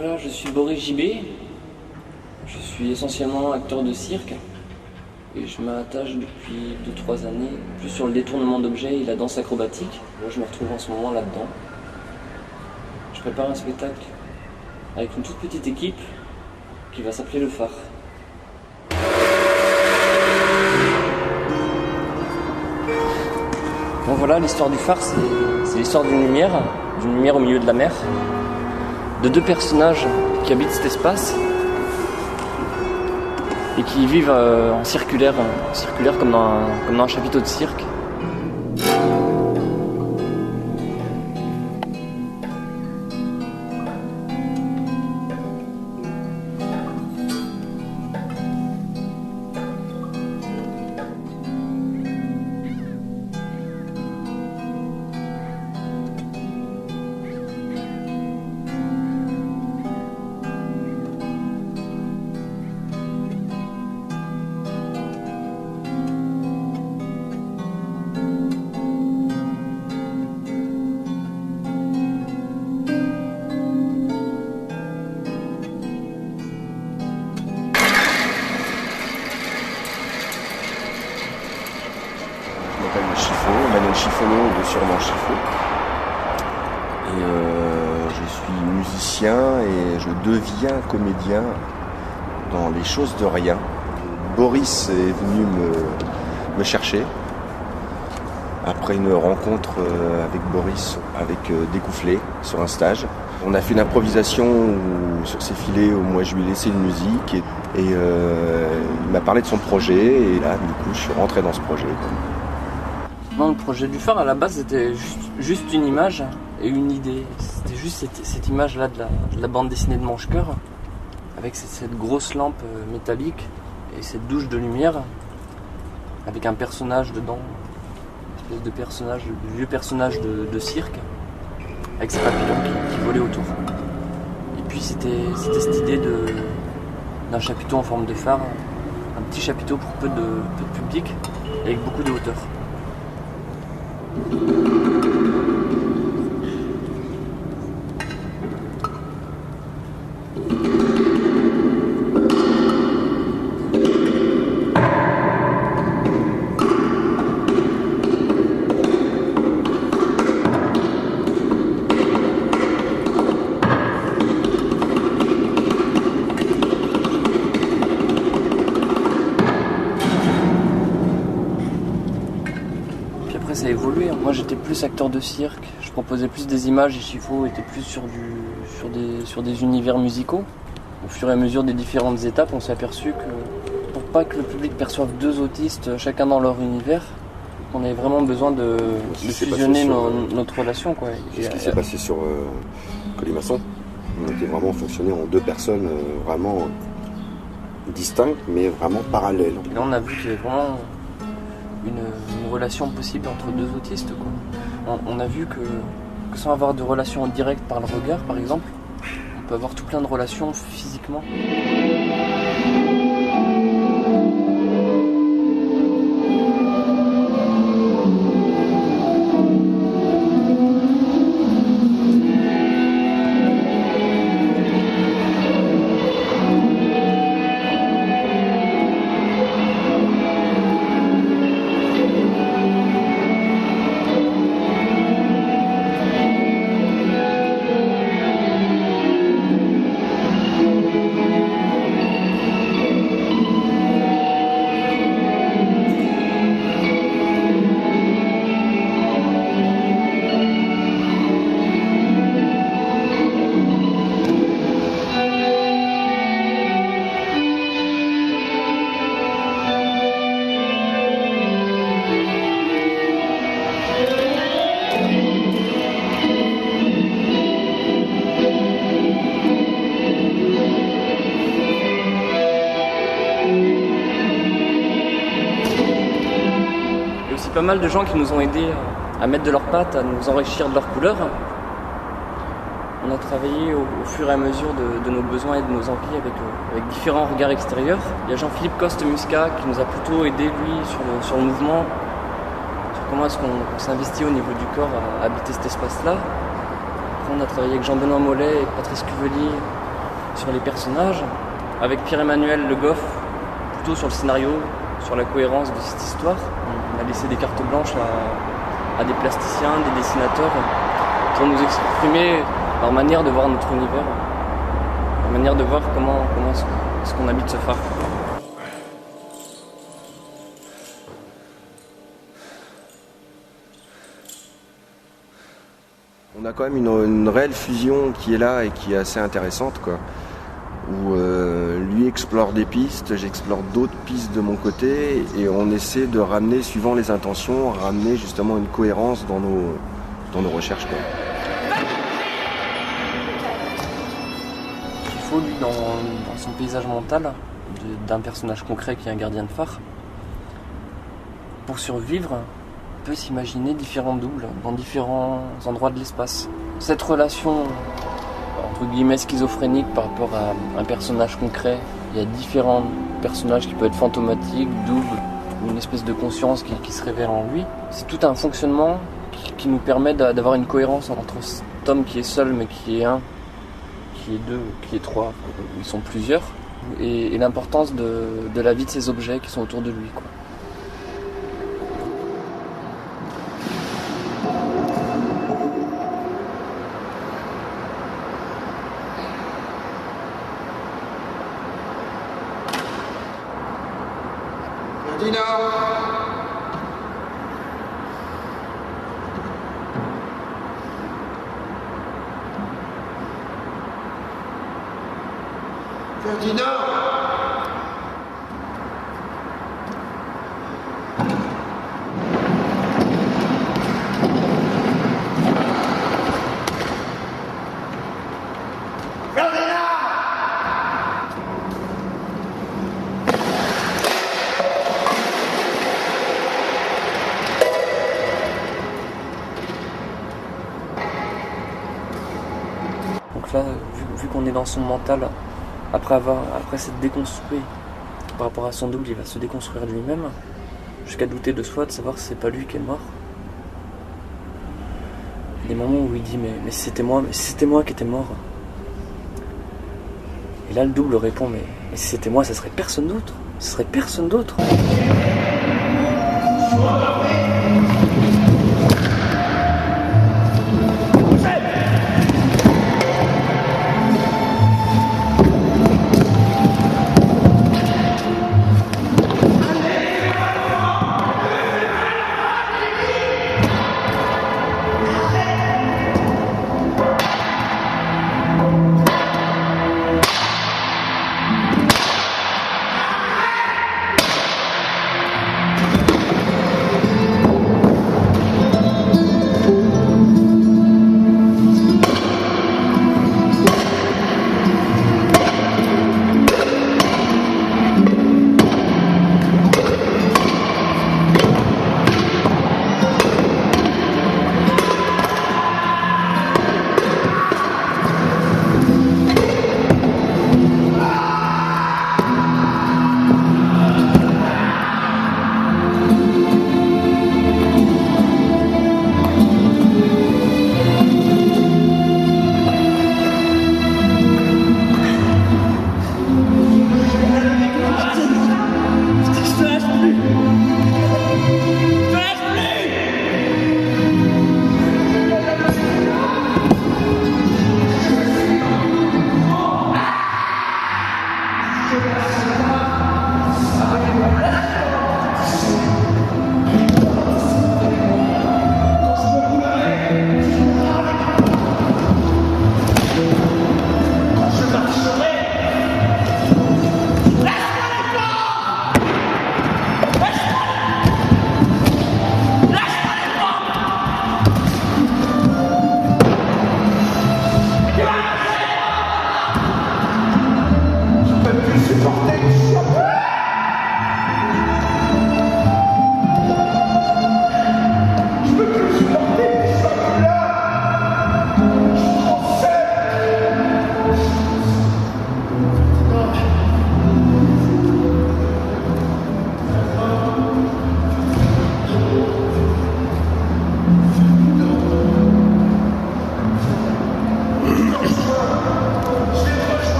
Voilà, je suis Boris Gibet. Je suis essentiellement acteur de cirque et je m'attache depuis 2-3 années plus sur le détournement d'objets et la danse acrobatique. Là, je me retrouve en ce moment là-dedans. Je prépare un spectacle avec une toute petite équipe qui va s'appeler Le Phare. Bon voilà, l'histoire du phare, c'est l'histoire d'une lumière au milieu de la mer, de deux personnages qui habitent cet espace et qui vivent en circulaire comme dans un chapiteau de cirque. Je m'appelle Chiffon, Emmanuel Chiffonneau de Sûrement Chiffon. Et je suis musicien et je deviens comédien dans Les Choses de Rien. Boris est venu me chercher après une rencontre avec Boris, avec Découfflé, sur un stage. On a fait une improvisation sur ses filets où moi je lui ai laissé une musique et il m'a parlé de son projet et là du coup je suis rentré dans ce projet. Non, le projet du phare à la base c'était juste une image et une idée. C'était juste cette image-là de la bande dessinée de Manche-Cœur avec cette grosse lampe métallique et cette douche de lumière avec un personnage dedans, une espèce de personnage, de vieux personnage de cirque avec ses papillons qui volaient autour. Et puis c'était cette idée d'un chapiteau en forme de phare, un petit chapiteau pour peu de public et avec beaucoup de hauteur. Ça a évolué. Moi j'étais plus acteur de cirque, je proposais plus des images et Chiffon était plus sur des univers musicaux. Au fur et à mesure des différentes étapes, on s'est aperçu que pour pas que le public perçoive deux autistes chacun dans leur univers, on avait vraiment besoin de fusionner notre relation. C'est ce qui s'est passé sur Colimaçon. On était vraiment fonctionné en deux personnes vraiment distinctes mais vraiment parallèles. Et là on a vu qu'il y avait vraiment une relation possible entre deux autistes. On a vu que sans avoir de relation directe par le regard, par exemple, on peut avoir tout plein de relations physiquement. Pas mal de gens qui nous ont aidés à mettre de leurs pattes, à nous enrichir de leurs couleurs. On a travaillé au fur et à mesure de nos besoins et de nos envies avec différents regards extérieurs. Il y a Jean-Philippe Coste-Muscat qui nous a plutôt aidé lui sur le mouvement, sur comment est-ce qu'on s'investit au niveau du corps à habiter cet espace-là. Après on a travaillé avec Jean-Benoît Mollet et Patrice Cuvelier sur les personnages. Avec Pierre-Emmanuel Le Goff, plutôt sur le scénario, sur la cohérence de cette histoire. On a laissé des cartes blanches à des plasticiens, des dessinateurs, pour nous exprimer leur manière de voir notre univers, leur manière de voir comment est-ce qu'on habite ce phare. On a quand même une réelle fusion qui est là et qui est assez intéressante, quoi. Où lui explore des pistes, j'explore d'autres pistes de mon côté, et on essaie de ramener, suivant les intentions, ramener justement une cohérence dans nos recherches, quoi. Il faut, lui, dans son paysage mental, d'un personnage concret qui est un gardien de phare, pour survivre, on peut s'imaginer différents doubles dans différents endroits de l'espace. Cette relation entre guillemets schizophrénique par rapport à un personnage concret. Il y a différents personnages qui peuvent être fantomatiques, doubles, une espèce de conscience qui se révèle en lui. C'est tout un fonctionnement qui nous permet d'avoir une cohérence entre cet homme qui est seul mais qui est un, qui est deux, qui est trois, ils sont plusieurs, et l'importance de la vie de ces objets qui sont autour de lui, quoi. Donc là, vu qu'on est dans son mental, après s'être déconstruit par rapport à son double, il va se déconstruire lui-même, jusqu'à douter de soi, de savoir si c'est pas lui qui est mort. Des moments où il dit mais si c'était moi qui étais mort. Et là le double répond mais si c'était moi, ça serait personne d'autre. Ce serait personne d'autre.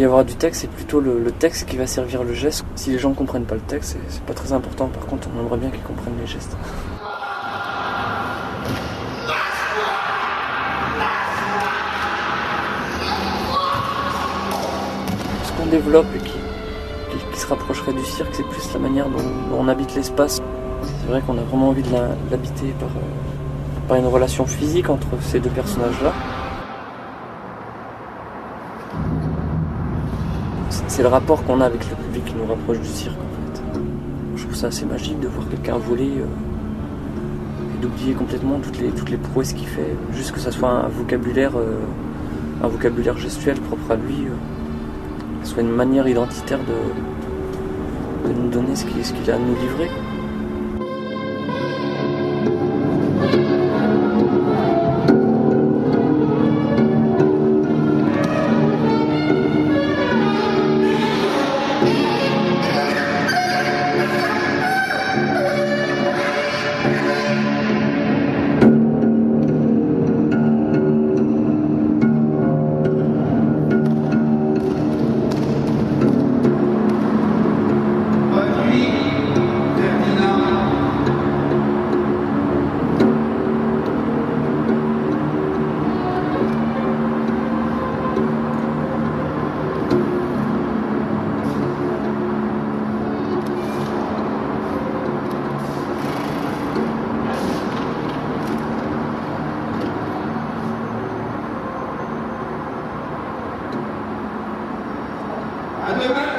y avoir du texte, c'est plutôt le texte qui va servir le geste. Si les gens ne comprennent pas le texte, c'est pas très important. Par contre, on aimerait bien qu'ils comprennent les gestes. Ce qu'on développe et qui se rapprocherait du cirque, c'est plus la manière dont on habite l'espace. C'est vrai qu'on a vraiment envie de l'habiter par une relation physique entre ces deux personnages-là. C'est le rapport qu'on a avec le public qui nous rapproche du cirque, en fait. Je trouve ça assez magique de voir quelqu'un voler et d'oublier complètement toutes les prouesses qu'il fait, juste que ça soit un vocabulaire gestuel propre à lui, que ce soit une manière identitaire de nous donner ce qu'il a à nous livrer. À demain.